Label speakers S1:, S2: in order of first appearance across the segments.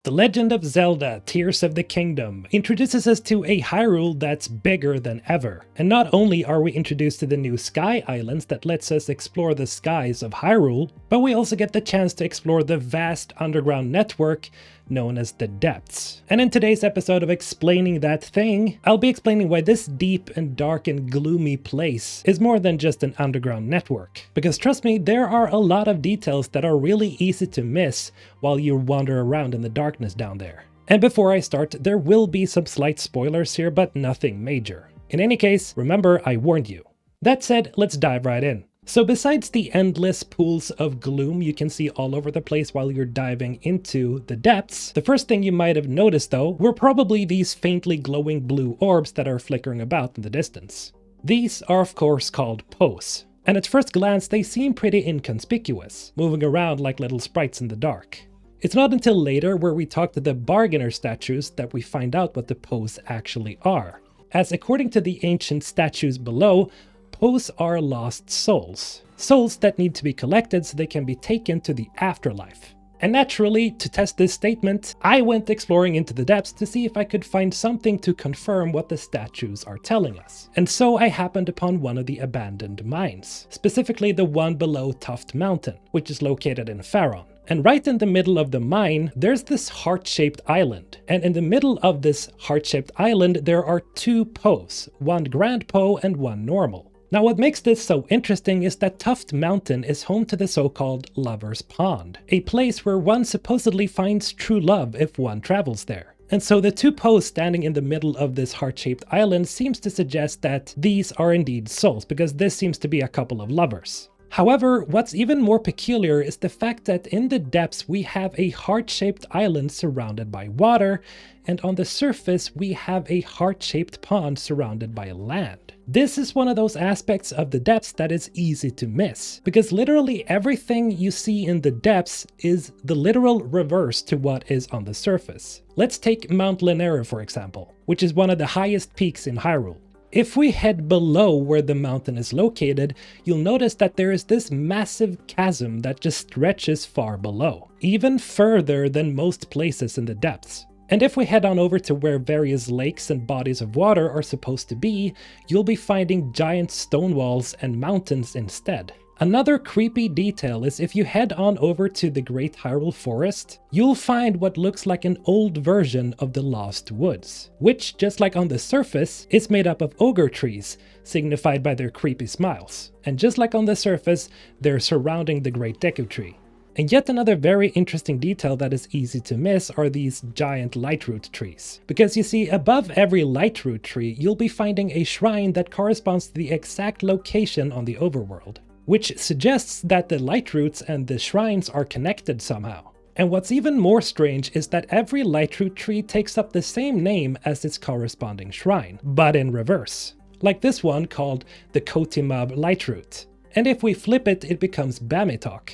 S1: The Legend of Zelda Tears of the Kingdom introduces us to a Hyrule that's bigger than ever. And not only are we introduced to the new Sky Islands that lets us explore the skies of Hyrule, but we also get the chance to explore the vast underground network known as the Depths. And in today's episode of Explaining That Thing, I'll be explaining why this deep and dark and gloomy place is more than just an underground network. Because trust me, there are a lot of details that are really easy to miss while you wander around in the darkness down there. And before I start, there will be some slight spoilers here, but nothing major. In any case, remember I warned you. That said, let's dive right in. So besides the endless pools of gloom you can see all over the place while you're diving into the depths, the first thing you might have noticed though were probably these faintly glowing blue orbs that are flickering about in the distance. These are of course called Poes, and at first glance they seem pretty inconspicuous, moving around like little sprites in the dark. It's not until later where we talk to the bargainer statues that we find out what the Poes actually are, as according to the ancient statues below, Poes are lost souls. Souls that need to be collected so they can be taken to the afterlife. And naturally, to test this statement, I went exploring into the depths to see if I could find something to confirm what the statues are telling us. And so I happened upon one of the abandoned mines, specifically the one below Tuft Mountain, which is located in Faron. And right in the middle of the mine, there's this heart-shaped island. And in the middle of this heart-shaped island, there are two Poes, one Grand Poe and one normal. Now what makes this so interesting is that Tuft Mountain is home to the so-called Lover's Pond, a place where one supposedly finds true love if one travels there. And so the two Poes standing in the middle of this heart-shaped island seems to suggest that these are indeed souls, because this seems to be a couple of lovers. However, what's even more peculiar is the fact that in the depths we have a heart-shaped island surrounded by water, and on the surface we have a heart-shaped pond surrounded by land. This is one of those aspects of the depths that is easy to miss, because literally everything you see in the depths is the literal reverse to what is on the surface. Let's take Mount Lanera for example, which is one of the highest peaks in Hyrule. If we head below where the mountain is located, you'll notice that there is this massive chasm that just stretches far below, even further than most places in the depths. And if we head on over to where various lakes and bodies of water are supposed to be, you'll be finding giant stone walls and mountains instead. Another creepy detail is if you head on over to the Great Hyrule Forest, you'll find what looks like an old version of the Lost Woods, which, just like on the surface, is made up of ogre trees, signified by their creepy smiles. And just like on the surface, they're surrounding the Great Deku Tree. And yet another very interesting detail that is easy to miss are these giant lightroot trees. Because you see, above every lightroot tree, you'll be finding a shrine that corresponds to the exact location on the overworld, which suggests that the lightroots and the shrines are connected somehow. And what's even more strange is that every lightroot tree takes up the same name as its corresponding shrine, but in reverse. Like this one called the Kotimab lightroot. And if we flip it, it becomes Bamitok.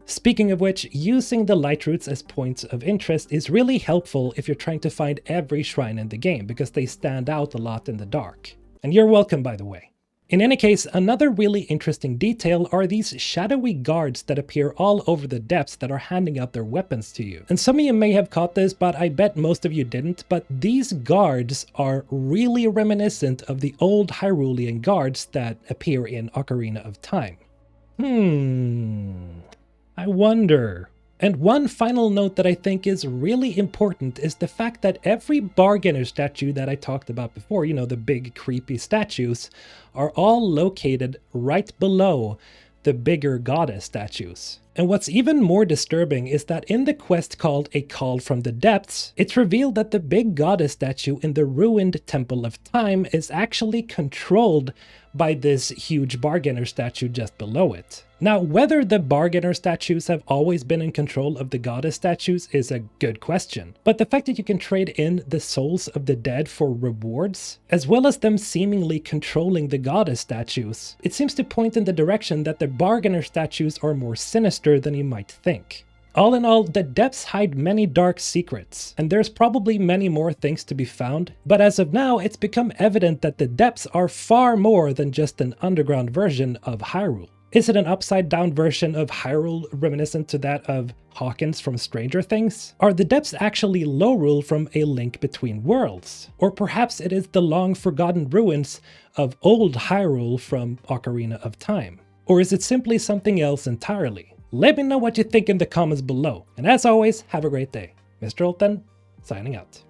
S1: Speaking of which, using the lightroots as points of interest is really helpful if you're trying to find every shrine in the game, because they stand out a lot in the dark. And you're welcome, by the way. In any case, another really interesting detail are these shadowy guards that appear all over the depths that are handing out their weapons to you. And some of you may have caught this, but I bet most of you didn't, but these guards are really reminiscent of the old Hyrulean guards that appear in Ocarina of Time. I wonder. And one final note that I think is really important is the fact that every bargainer statue that I talked about before, you know, the big creepy statues, are all located right below the bigger goddess statues. And what's even more disturbing is that in the quest called A Call from the Depths, it's revealed that the big goddess statue in the ruined Temple of Time is actually controlled by this huge bargainer statue just below it. Now, whether the bargainer statues have always been in control of the goddess statues is a good question, but the fact that you can trade in the souls of the dead for rewards, as well as them seemingly controlling the goddess statues, it seems to point in the direction that the bargainer statues are more sinister than you might think. All in all, the depths hide many dark secrets, and there's probably many more things to be found, but as of now, it's become evident that the depths are far more than just an underground version of Hyrule. Is it an upside-down version of Hyrule reminiscent to that of Hawkins from Stranger Things? Are the depths actually Lorule from A Link Between Worlds? Or perhaps it is the long-forgotten ruins of old Hyrule from Ocarina of Time? Or is it simply something else entirely? Let me know what you think in the comments below, and as always, have a great day. Mr. Olten, signing out.